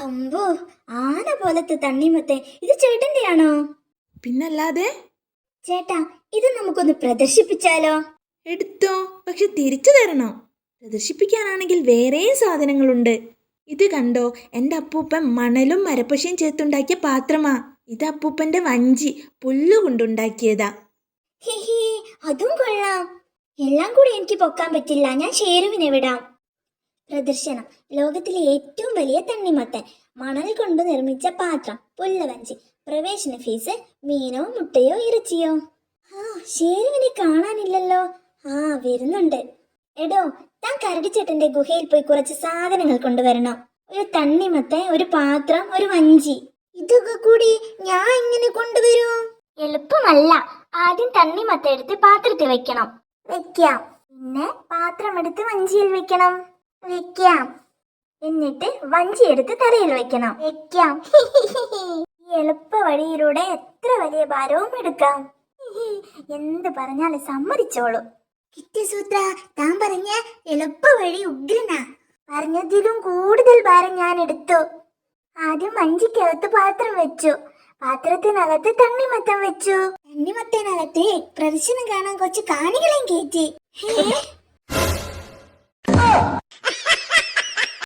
അമ്പോ, ആന പോലത്തെ തണ്ണിമത്തൻ. ഇത് ചേട്ടന്റെയാണോ? പിന്നല്ലാതെ. ചേട്ടാ, ഇത് നമുക്കൊന്ന് പ്രദർശിപ്പിച്ചാലോ? എടുത്തോ, പക്ഷെ തിരിച്ചു തരണം. പ്രദർശിപ്പിക്കാനാണെങ്കിൽ വേറെയും സാധനങ്ങളുണ്ട്. ഇത് കണ്ടോ, എൻ്റെ അപ്പൂപ്പൻ മണലും മരപ്പശയും ചേർത്തുണ്ടാക്കിയ പാത്രമാ. ഇത് അപ്പൂപ്പന്റെ വഞ്ചി പുല്ലുകൊണ്ടുണ്ടാക്കിയതാ. ഹിഹി, അതും കൊള്ളാം. എല്ലാം കൂടി എനിക്ക് പൊക്കാൻ പറ്റില്ല, ഞാൻ ഷേരുവിനെ വിടാം. പ്രദർശനം: ലോകത്തിലെ ഏറ്റവും വലിയ തണ്ണിമത്തൻ, മണൽ കൊണ്ട് നിർമ്മിച്ച പാത്രം, പുല്ലവഞ്ചി. പ്രവേശന ഫീസ് മീനോ മുട്ടയോ ഇറച്ചിയോ. ഷേരുവിനെ കാണാനില്ലല്ലോ. വരുന്നുണ്ട്. എടോ, താൻ കരടിച്ചേട്ടന്റെ ഗുഹയിൽ പോയി കുറച്ച് സാധനങ്ങൾ കൊണ്ടുവരണം. ഒരു തണ്ണിമത്തൻ, ഒരു പാത്രം, ഒരു വഞ്ചി. ഇതൊക്കെ കൂടി ഞാൻ എങ്ങനെ കൊണ്ടുവരും? എളുപ്പമല്ല. ആദ്യം തണ്ണിമത്തൻ എടുത്ത് പാത്രത്തിൽ വെക്കണം. വെക്കാം. പിന്നെ പാത്രം എടുത്ത് വഞ്ചിയിൽ വെക്കണം. വെക്കാം. എന്നിട്ട് വഞ്ചി എടുത്ത് തറയിൽ വെക്കണം. വെക്കാം. ഈ എളുപ്പ വഴിയിലൂടെ എത്ര വലിയ ഭാരവും എടുക്കാം. എന്ത് പറഞ്ഞാലും സമ്മതിച്ചോളൂ. കിറ്റിസൂത്ര, താൻ പറഞ്ഞ എളുപ്പ വഴി ഉഗ്രനാ. പറഞ്ഞതിലും കൂടുതൽ ഭാരം ഞാൻ എടുത്തു. ആദ്യം വഞ്ചിക്കകത്ത് പാത്രം വെച്ചു. പാത്രത്തിനകത്ത് തണ്ണിമത്തൻ വെച്ചു. തണ്ണിമത്തനകത്ത് പ്രദർശനം കാണാൻ കുറച്ച് കാണികളെയും കയറ്റി.